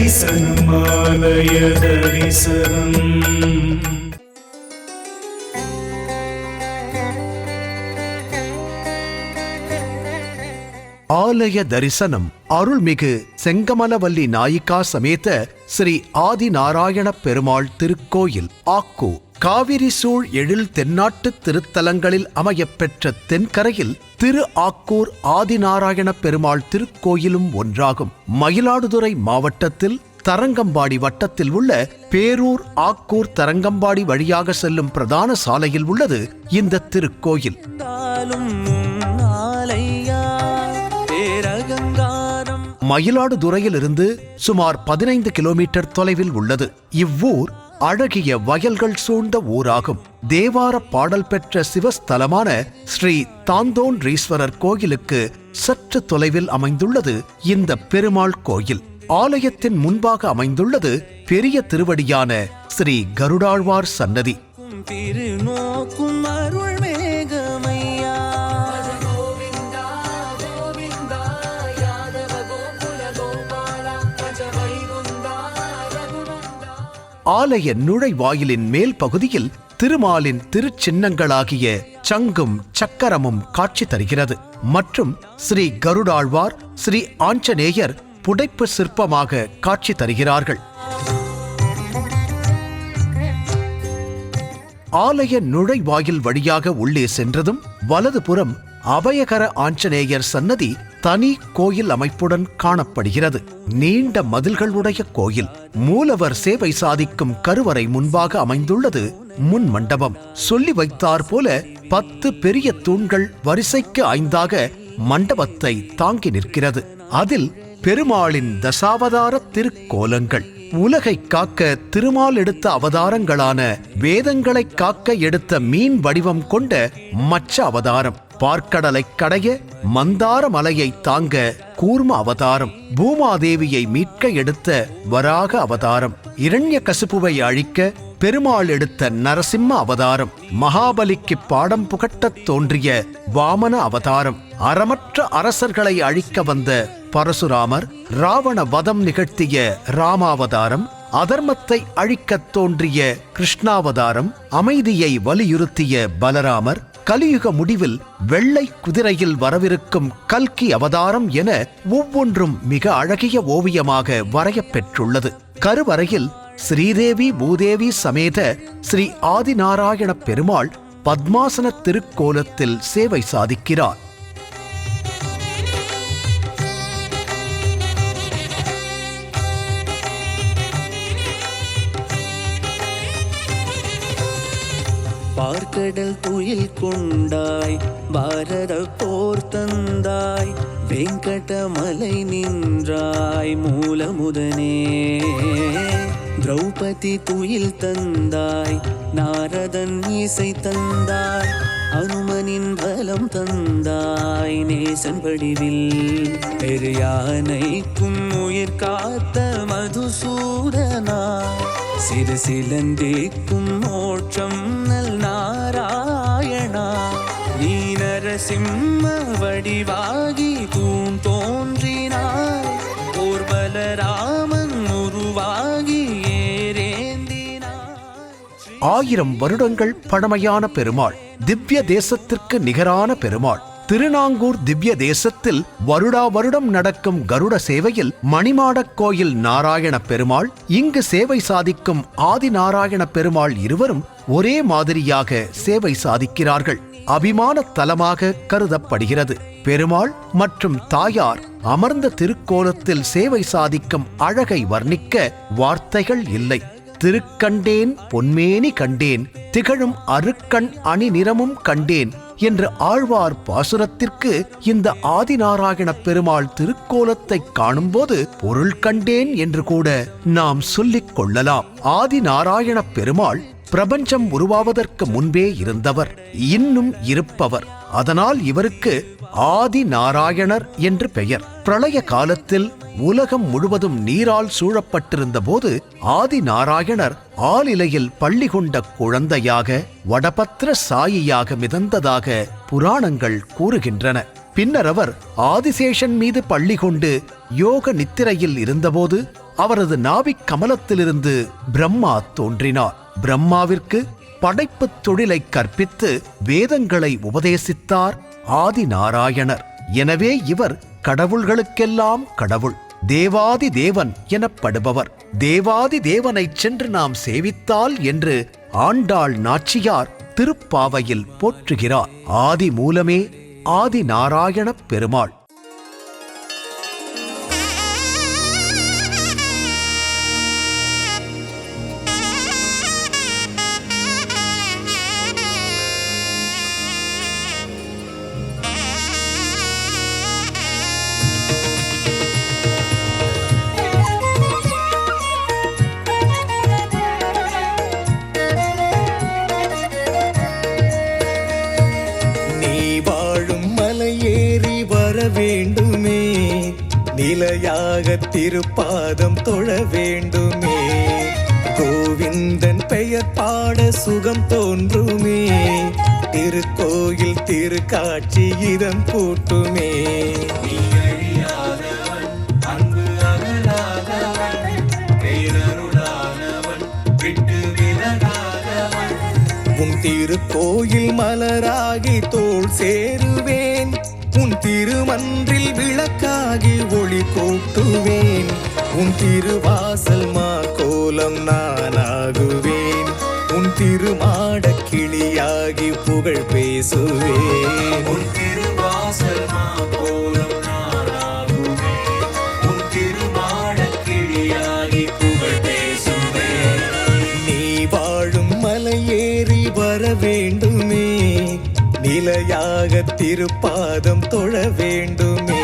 தரிசனம் ஆலய தரிசனம். ஆலய தரிசனம் அருள்மிகு செங்கமலவல்லி நாயிகா சமேத ஸ்ரீ ஆதிநாராயண பெருமாள் திருக்கோயில் ஆக்கூர். காவிரி சூழ் எழில் தென்னாட்டு திருத்தலங்களில் அமையப்பெற்ற தென்கரையில் திரு ஆக்கூர் ஆதிநாராயண பெருமாள் திருக்கோயிலும் ஒன்றாகும். மயிலாடுதுறை மாவட்டத்தில் தரங்கம்பாடி வட்டத்தில் உள்ள பேரூர் ஆக்கூர் தரங்கம்பாடி வழியாக செல்லும் பிரதான சாலையில் உள்ளது இந்த திருக்கோயில். மயிலாடுதுறையிலிருந்து சுமார் 15 கிலோமீட்டர் தொலைவில் உள்ளது. இவ்வூர் அழகிய வயல்கள் சூழ்ந்த ஊராகும். தேவார பாடல் பெற்ற சிவஸ்தலமான ஸ்ரீ தாந்தோன்றீஸ்வரர் கோயிலுக்கு சற்று தொலைவில் அமைந்துள்ளது இந்த பெருமாள் கோயில். ஆலயத்தின் முன்பாக அமைந்துள்ளது பெரிய திருவடியான ஸ்ரீ கருடாழ்வார் சன்னதி. ஆலய நுழைவாயிலின் மேல் பகுதியில் திருமாலின் திருச்சின்னங்களாகிய சங்கும் சக்கரமும் காட்சி தருகிறது. மற்றும் ஸ்ரீ கருடாழ்வார், ஸ்ரீ ஆஞ்சநேயர் புடைப்பு சிற்பமாக காட்சி தருகிறார்கள். ஆலய நுழைவாயில் வழியாக உள்ளே சென்றதும் வலதுபுறம் அபயகர ஆஞ்சநேயர் சன்னதி தனி கோயில் அமைப்புடன் காணப்படுகிறது. நீண்ட மதில்களுடைய கோயில். மூலவர் சேவை சாதிக்கும் கருவறை முன்பாக அமைந்துள்ளது முன் மண்டபம். சொல்லி வைத்தார் போல 10 பெரிய தூண்கள் வரிசைக்கு 5ஆக மண்டபத்தை தாங்கி நிற்கிறது. அதில் பெருமாளின் தசாவதார திருக்கோலங்கள். உலகை காக்க திருமால் எடுத்த அவதாரங்களான வேதங்களை காக்க எடுத்த மீன் வடிவம் கொண்ட மச்ச அவதாரம், பார்க்கடலை கடைய மந்தார மலையை தாங்க கூர்ம அவதாரம், பூமாதேவியை மீட்க எடுத்த வராக அவதாரம், இரண்யகசிபுவை அழிக்க பெருமாள் எடுத்த நரசிம்ம அவதாரம், மகாபலிக்கு பாடம் புகட்டத் தோன்றிய வாமன அவதாரம், அறமற்ற அரசர்களை அழிக்க வந்த பரசுராமர், ராவண வதம் நிகழ்த்திய ராமாவதாரம், அதர்மத்தை அழிக்கத் தோன்றிய கிருஷ்ணாவதாரம், அமைதியை வலியுறுத்திய பலராமர், கலியுக முடிவில் வெள்ளை குதிரையில் வரவிருக்கும் கல்கி அவதாரம் என ஒவ்வொன்றும் மிக அழகிய ஓவியமாக வரையப்பெற்றுள்ளது. கருவறையில் ஸ்ரீதேவி பூதேவி சமேத ஸ்ரீ ஆதிநாராயண பெருமாள் பத்மாசன திருக்கோலத்தில் சேவை சாதிக்கிறார். பார்க்கடல் துயில் கொண்டாய், பாரத போர் தந்தாய், வெங்கடமலை நின்றாய் மூலமுதனே. திரௌபதி துயில் தந்தாய், நாரதன் இசை தந்தாய், அனுமனின் பலம் தந்தாய் நேசன் வடிவில். பெரியானைக்கும் உயிர் காத்த மதுசூதனா, சிறு சிலந்தேக்கும் மோட்சம் நல் நாராயணா. நீ நரசிம்ம வடிவாகி தூண் தோன்றினாய், ஓர் பலராமன் உருவாகி ஏறேந்தினாய். 1000 வருடங்கள் பழமையான பெருமாள், திவ்ய தேசத்திற்கு நிகரான பெருமாள். திருநாங்கூர் திவ்ய தேசத்தில் வருடா வருடம் நடக்கும் கருட சேவையில் மணிமாடக் கோயில் நாராயண பெருமாள், இங்கு சேவை சாதிக்கும் ஆதிநாராயண பெருமாள் இருவரும் ஒரே மாதிரியாக சேவை சாதிக்கிறார்கள். அபிமான தலமாக கருதப்படுகிறது. பெருமாள் மற்றும் தாயார் அமர்ந்த திருக்கோலத்தில் சேவை சாதிக்கும் அழகை வர்ணிக்க வார்த்தைகள் இல்லை. திருக்கண்டேன் பொன்மேனி கண்டேன், திகழும் அருக்கண் அணி நிறமும் கண்டேன் என்ற ஆழ்வார் பாசுரத்திற்கு இந்த ஆதிநாராயண பெருமாள் திருக்கோலத்தை காணும்போது பொருள் கண்டேன் என்று கூட நாம் சொல்லிக் கொள்ளலாம். ஆதிநாராயண பெருமாள் பிரபஞ்சம் உருவாவதற்கு முன்பே இருந்தவர், இன்னும் இருப்பவர். அதனால் இவருக்கு ஆதி நாராயணர் என்று பெயர். பிரளய காலத்தில் உலகம் முழுவதும் நீரால் சூழப்பட்டிருந்த போது ஆதி நாராயணர் ஆலிலையில் பள்ளி கொண்ட குழந்தையாக வடபத்திர சாயியாக மிதந்ததாக புராணங்கள் கூறுகின்றன. பின்னர் அவர் ஆதிசேஷன் மீது பள்ளி கொண்டு யோக நித்திரையில் இருந்தபோது அவரது நாபிக் கமலத்திலிருந்து பிரம்மா தோன்றினார். பிரம்மாவிற்கு படைப்புத் தொழிலை கற்பித்து வேதங்களை உபதேசித்தார் ஆதி நாராயணர். எனவே இவர் கடவுள்களுக்கெல்லாம் கடவுள், தேவாதி தேவன் எனப்படுபவர். தேவாதி தேவனைச் சென்று நாம் சேவித்தால் என்று ஆண்டாள் நாச்சியார் திருப்பாவையில் போற்றுகிறார். ஆதி மூலமே ஆதி நாராயணப் பெருமாள். வேண்டுமே, நிலையாக திருப்பாதம் தொழ வேண்டுமே, கோவிந்தன் பெயர் பாட சுகம் தோன்றுமே, திருக்கோயில் திருக்காட்சி இதம் கூட்டுமே. உன் திருக்கோயில் மலராகி தோள் சேருவேன், உன் திருமன்றில் விளக்காகி ஒளி கூட்டுவேன், உன் திருவாசல் மா கோலம் நானாகுவேன், உன் திருமாட கிளியாகி புகழ் பேசுவேன். உன் திருவாசல் மா கோலம் நானாகுவேன், உன் திருமாட கிளியாகி புகழ் பேசுவேன். நீ வாழும் மலையேறி வர வேண்டுமே, நிலையாக திருப்பாதம் தொழ வேண்டுமே,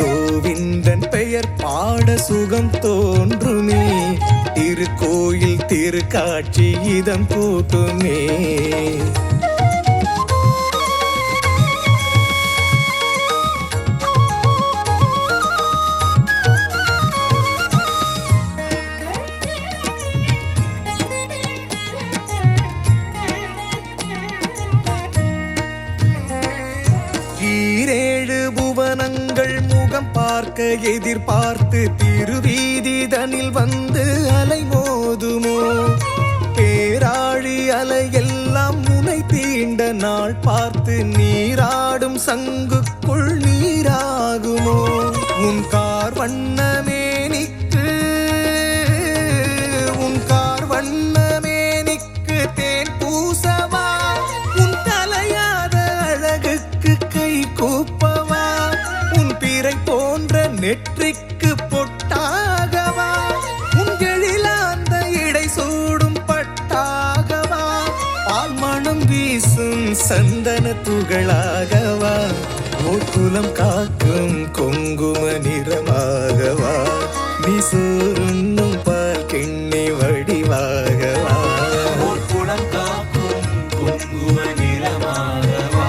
கோவிந்தன் பெயர் பாட சுகம் தோன்றுமே, திருக்கோயில் திருக்காட்சி இதம் கூட்டுமே. பார்க்க எதிர்பார்த்து திருவீதிதனில் வந்து அலைமோதுமோ, பேராழி அலையெல்லாம் முனை தீண்ட நாள் பார்த்து நீராடும் சங்குக்குள் நீராகுமோ, உன் கார் வண்ணமேனிக்கு தேன் பூசவா, உன் தலையாத அழகுக்கு கை கூப்பவா, உன் பிறை போன்ற நெற்றிக்கு பொட்டாகவா, உன் எழிலாந்த இடை சூடும் பட்டாகவா, பால் மணம் வீசும் சந்தன துகளாகவா, குலம் காக்கும் குங்கும நிறமாகவா, நீ சோறுண்ணும் பால் கிண்ணி வடிவாகவா, குலம் காக்கும் குங்கும நிறமாகவா,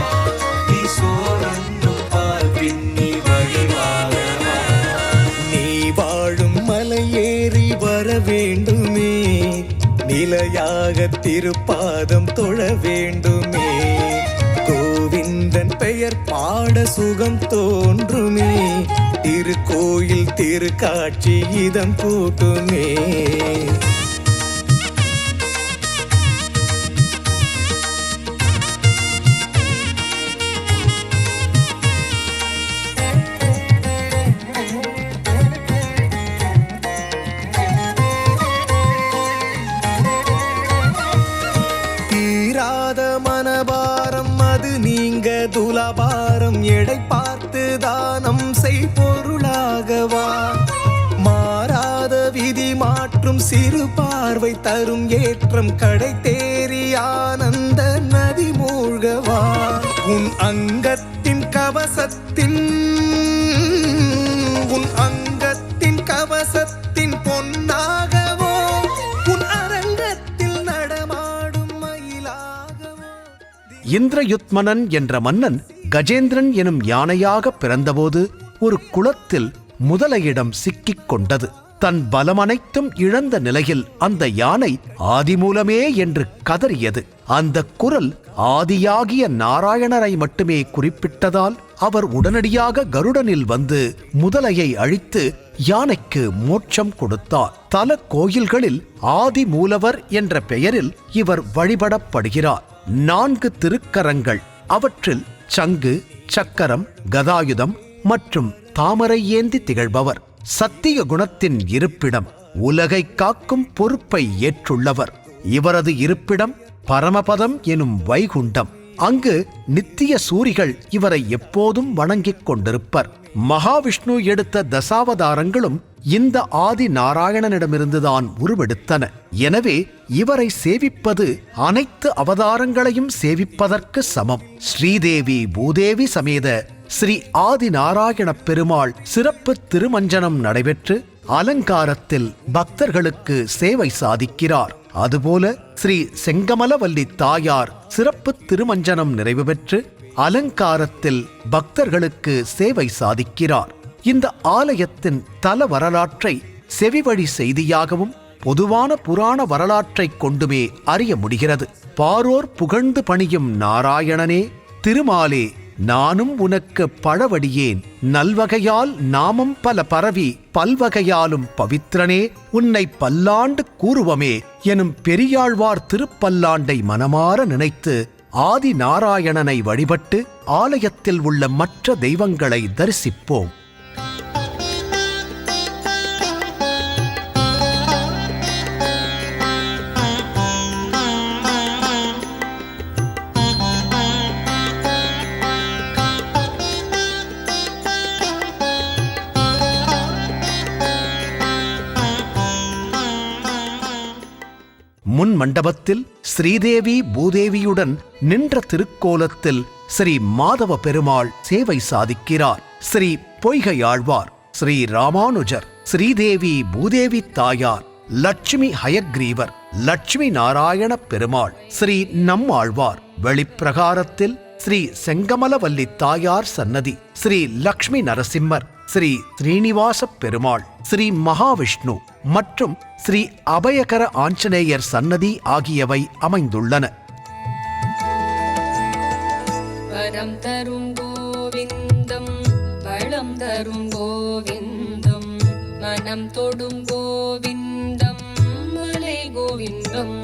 நீ சோறுண்ணும் பால் கிண்ணி வடிவாகவா. நீ வாழும் மலையேறி வர வேண்டுமே, நிலையாக திருப்பாதம் தொழ வேண்டுமே, கோவிந்தன் பெயர் பாட சுகம் தோன்றுமே, திருக்கோயில் திருக்காட்சி இதம் கூட்டுமே. மனபாரம் அது நீங்க துலாபாரம் எடை பார்த்து தானம் செய் பொருளாகவா, மாறாத விதி மாற்றும் சிறு பார்வை தரும் ஏற்றம் கடை தேறி ஆனந்த நதி மூழ்கவா, உன் அங்கத்தின் கவசத்தின் பொன்னாகவோ, உன் அரங்கத்தில் நடமாடும் மயிலாகவோ. இந்திரயுத்மனன் என்ற மன்னன் கஜேந்திரன் எனும் யானையாக பிறந்தபோது ஒரு குளத்தில் முதலையிடம் சிக்கிக் கொண்டது. தன் பலமனைத்தும் இழந்த நிலையில் அந்த யானை ஆதிமூலமே என்று கதறியது. அந்த குரல் ஆதியாகிய நாராயணரை மட்டுமே குறிப்பிட்டதால் அவர் உடனடியாக கருடனில் வந்து முதலையை அழித்து யானைக்கு மோட்சம் கொடுத்தார். தல கோயில்களில் ஆதி மூலவர் என்ற பெயரில் இவர் வழிபடப்படுகிறார். 4 திருக்கரங்கள், அவற்றில் சங்கு, சக்கரம், கதாயுதம் மற்றும் தாமரை ஏந்தி திகழ்பவர். சத்திய குணத்தின் இருப்பிடம், உலகை காக்கும் பொறுப்பை ஏற்றுள்ளவர். இவரது இருப்பிடம் பரமபதம் எனும் வைகுண்டம். அங்கு நித்திய சூரிகள் இவரை எப்போதும் வணங்கிக் கொண்டிருப்பர். மகாவிஷ்ணு எடுத்த தசாவதாரங்களும் இந்த ஆதி நாராயணனிடமிருந்துதான் உருவெடுத்தன. எனவே இவரை சேவிப்பது அனைத்து அவதாரங்களையும் சேவிப்பதற்கு சமம். ஸ்ரீதேவி பூதேவி சமேத ஸ்ரீ ஆதி நாராயண பெருமாள் சிறப்பு திருமஞ்சனம் நடைபெற்று அலங்காரத்தில் பக்தர்களுக்கு சேவை சாதிக்கிறார். அதுபோல ஸ்ரீ செங்கமலவல்லி தாயார் சிறப்பு திருமஞ்சனம் நிறைவு பெற்று அலங்காரத்தில் பக்தர்களுக்கு சேவை சாதிக்கிறார். இந்த ஆலயத்தின் தல வரலாற்றை செவிவழி செய்தியாகவும் பொதுவான புராண வரலாற்றைக் கொண்டுமே அறிய முடிகிறது. பாரோர் புகழ்ந்து பணியும் நாராயணனே, திருமாலே, நானும் உனக்கு பழவடியேன், நல்வகையால் நாமம் பல பரவி பல்வகையாலும் பவித்ரனே, உன்னை பல்லாண்டு கூறுவமே எனும் பெரியாழ்வார் திருப்பல்லாண்டை மனமாற நினைத்து ஆதி நாராயணனை வழிபட்டு ஆலயத்தில் உள்ள மற்ற தெய்வங்களை தரிசிப்போம். முன் மண்டபத்தில் ஸ்ரீதேவி பூதேவியுடன் நின்ற திருக்கோலத்தில் ஸ்ரீ மாதவ பெருமாள் சேவை சாதிக்கிறார். ஸ்ரீ பொய்கையாழ்வார், ஸ்ரீ ராமானுஜர், ஸ்ரீதேவி பூதேவி தாயார், லட்சுமி ஹயக்ரீவர், லட்சுமி நாராயண பெருமாள், ஸ்ரீ நம்மாழ்வார், வெளிப்பிரகாரத்தில் ஸ்ரீ செங்கமலவல்லி தாயார் சன்னதி, ஸ்ரீ லக்ஷ்மி நரசிம்மர், ஸ்ரீ ஸ்ரீனிவாச பெருமாள், ஸ்ரீ மகாவிஷ்ணு மற்றும் ஸ்ரீ அபயகர ஆஞ்சநேயர் சன்னதி ஆகியவை அமைந்துள்ளன. வரம் தரும் கோவிந்தம், வளம் தரும் கோவிந்தம், மனம் தொடும் கோவிந்தம், மலை கோவிந்தம்,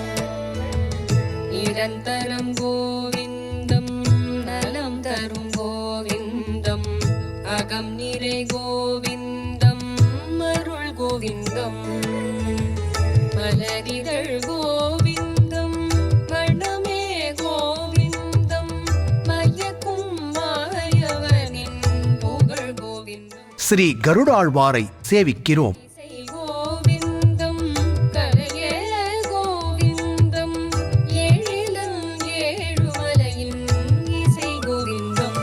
நிரந்தரம் கோவிந்தம், நலம் தரும் கோவிந்தம், அகம் நிறை கோவிந்தம், அருள் கோவிந்தம், மலரிதழ் கோவிந்தம், வண்ணமே கோவிந்தம், மயக்கும் மாயவனின் புகழ் கோவிந்தம். ஸ்ரீ கருடாழ்வாரை சேவிக்கிறோம். கோவிந்தம், கரைய கோவிந்தம், எழிலன் ஏழுமலையின் இசை கோவிந்தம்.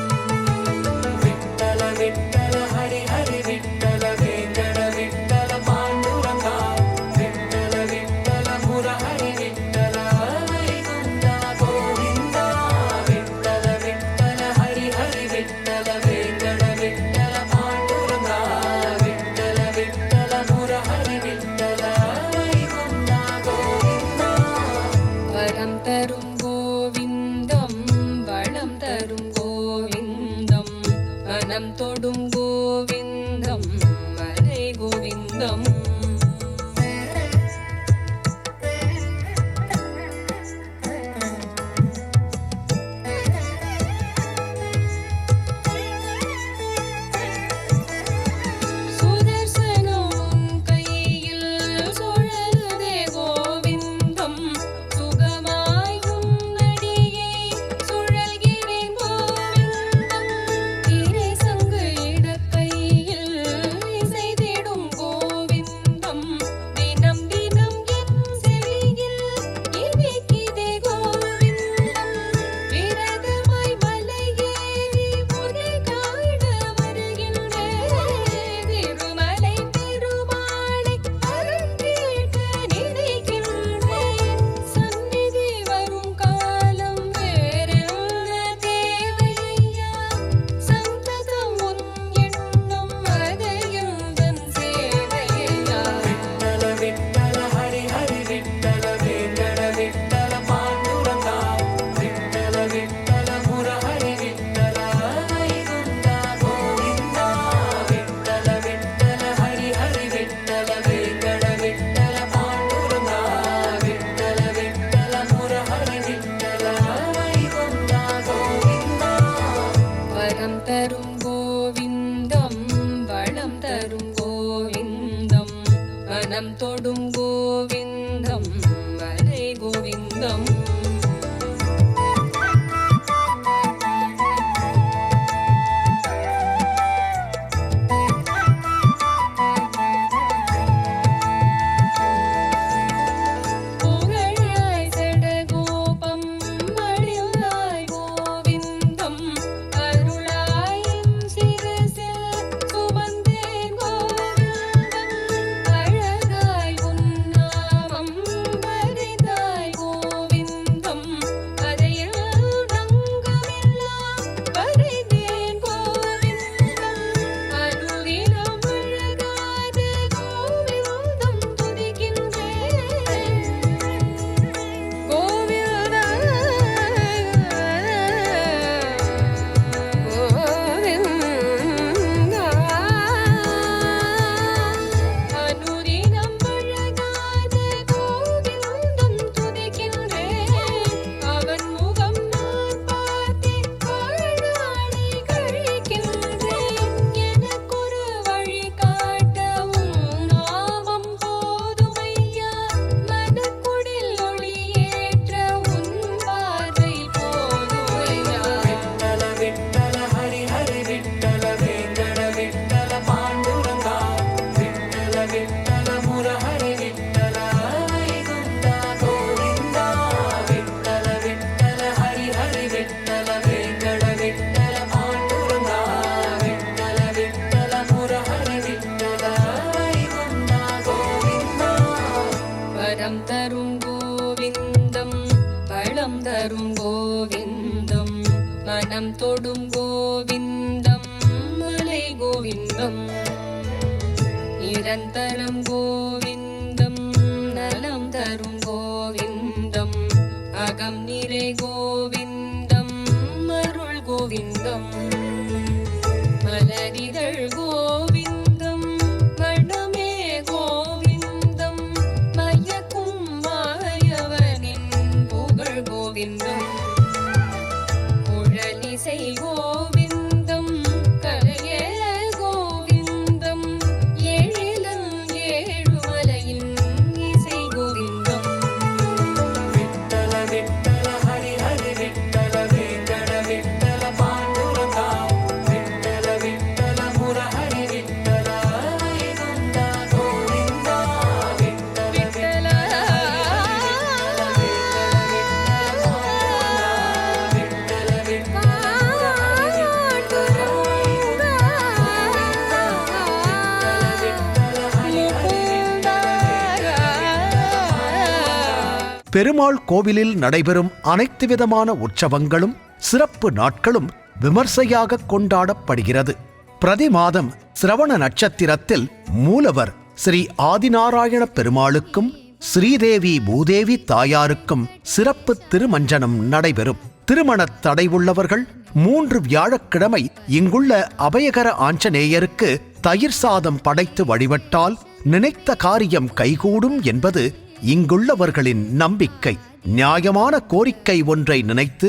விட்டல விட்டல ஹரி ஹரி விட்டல வேங்கட விட்டல பாண்டுரங்கா, விட்டல விட்டல முரஹரி விட்டல வைகுண்டா கோவிந்தா, விட்டல விட்டல ஹரி ஹரி விட்டல வேங்கட விட்டல பாண்டுரங்கா, விட்டல விட்டல மனம் தொடும் கோவிந்தம் மலை கோவிந்தம் தரும் கோவிந்தம் பழம் தரும் கோவிந்தம் மனம் தொடும் கோவிந்தம் மலை கோவிந்தம் நிரந்தரம் கோவிந்தம் நலம் தரும் கோவிந்தம் அகம் நிறை கோவிந்தம் அருள் கோவிந்தம் மலரிதழ் கோவிந்தம் மணமே கோவிந்தம் மயக்கும் மாயவனின் புகழ் கோவிந்தம் குழலிசை கோவிந்தம் கரையல கோவிந்தம் எழிலன் ஏழுமலையின் இசை கோவிந்தம் விட்டல விட்டல ஹரி ஹரி விட்டல வேங்கட விட்டல பாண்டுரங்கா விட்டல விட்டல முரஹரி விட்டல வைகுண்டா கோவிந்தா விட்டல விட்டல பெருமாள் கோவிலில் நடைபெறும் அனைத்து விதமான உற்சவங்களும் சிறப்பு நாட்களும் விமர்சையாக கொண்டாடப்படுகிறது. பிரதி மாதம் சிரவண நட்சத்திரத்தில் மூலவர் ஸ்ரீ ஆதிநாராயண பெருமாளுக்கும் ஸ்ரீதேவி பூதேவி தாயாருக்கும் சிறப்பு திருமஞ்சனம் நடைபெறும். திருமணத் தடை உள்ளவர்கள் 3 வியாழக்கிழமை இங்குள்ள அபயகர ஆஞ்சநேயருக்கு தயிர் சாதம் படைத்து வழிபட்டால் நினைத்த காரியம் கைகூடும் என்பது இங்குள்ளவர்களின் நம்பிக்கை. நியாயமான கோரிக்கை ஒன்றை நினைத்து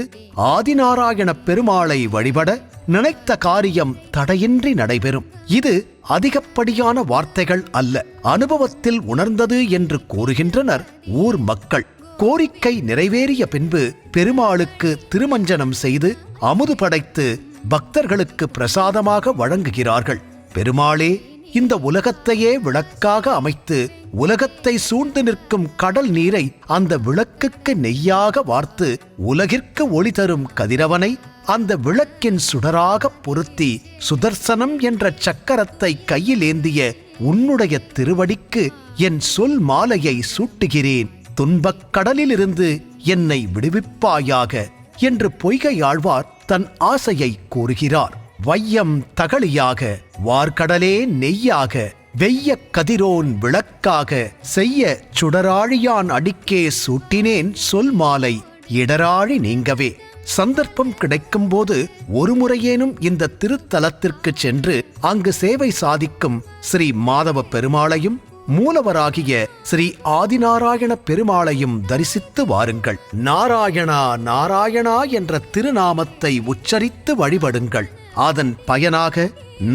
ஆதிநாராயண பெருமாளை வழிபட நினைத்த காரியம் தடையின்றி நடைபெறும். இது அதிகப்படியான வார்த்தைகள் அல்ல, அனுபவத்தில் உணர்ந்தது என்று கூறுகின்றனர் ஊர் மக்கள். கோரிக்கை நிறைவேறிய பின்பு பெருமாளுக்கு திருமஞ்சனம் செய்து அமுது படைத்து பக்தர்களுக்கு பிரசாதமாக வழங்குகிறார்கள். பெருமாளே இந்த உலகத்தையே விளக்காக அமைத்து உலகத்தை சூழ்ந்து நிற்கும் கடல் நீரை அந்த விளக்குக்கு நெய்யாக வார்த்து உலகிற்கு ஒளி தரும் கதிரவனை அந்த விளக்கின் சுடராக பொருத்தி சுதர்சனம் என்ற சக்கரத்தை கையில் ஏந்திய உன்னுடைய திருவடிக்கு என் சொல் மாலையை சூட்டுகிறேன். துன்பக் கடலிலிருந்து என்னை விடுவிப்பாயாக என்று பொய்கையாழ்வார் தன் ஆசையை கூறுகிறார். வையம் தகளியாக வார்கடலே நெய்யாக வெய்ய கதிரோன் விளக்காக செய்ய சுடராழியான் அடிக்கே சூட்டினேன் சொல் மாலை இடராழி நீங்கவே. சந்தர்ப்பம் கிடைக்கும்போது ஒரு முறையேனும் இந்த திருத்தலத்திற்கு சென்று அங்கு சேவை சாதிக்கும் ஸ்ரீ மாதவ பெருமாளையும் மூலவராகிய ஸ்ரீ ஆதிநாராயண பெருமாளையும் தரிசித்து வாருங்கள். நாராயணா நாராயணா என்ற திருநாமத்தை உச்சரித்து வழிபடுங்கள். அதன் பயனாக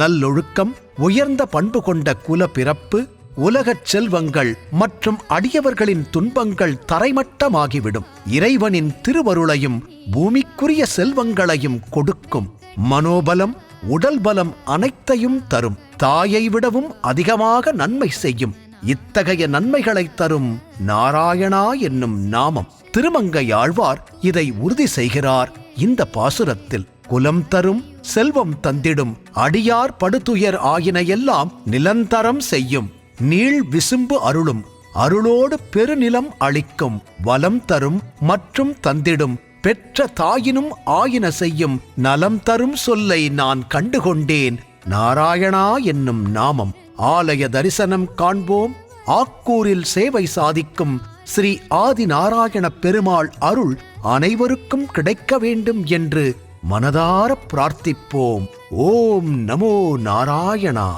நல்லொழுக்கம், உயர்ந்த பண்பு கொண்ட குல பிறப்பு, உலகச் செல்வங்கள் மற்றும் அடியவர்களின் துன்பங்கள் தரைமட்டமாகிவிடும். இறைவனின் திருவருளையும் பூமிக்குரிய செல்வங்களையும் கொடுக்கும். மனோபலம், உடல் பலம் அனைத்தையும் தரும். தாயை விடவும் அதிகமாக நன்மை செய்யும். இத்தகைய நன்மைகளை தரும் நாராயணா என்னும் நாமம். திருமங்கை ஆழ்வார் இதை உறுதி செய்கிறார் இந்த பாசுரத்தில். குலம் தரும், செல்வம் தந்திடும், அடியார் படுதுயர் ஆயின எல்லாம் நிலந்தரம் செய்யும். நீள் விசும்பு அருளும், அருளோடு பெருநிலம் அளிக்கும். வலம் தரும் மற்றும் தந்திடும், பெற்ற தாயினும் ஆயின செய்யும். நலம் தரும் சொல்லை நான் கண்டுகொண்டேன் நாராயணா என்னும் நாமம். ஆலய தரிசனம் காண்போம். ஆக்கூரில் சேவை சாதிக்கும் ஸ்ரீ ஆதிநாராயண பெருமாள் அருள் அனைவருக்கும் கிடைக்க வேண்டும் என்று மனதார பிரார்த்திப்போம். ஓம் நமோ நாராயணா,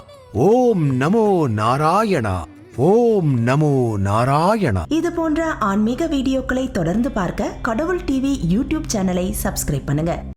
ஓம் நமோ நாராயணா, ஓம் நமோ நாராயணா. இது போன்ற ஆன்மீக வீடியோக்களை தொடர்ந்து பார்க்க கடவுள் டிவி யூடியூப் சேனலை சப்ஸ்கிரைப் பண்ணுங்க.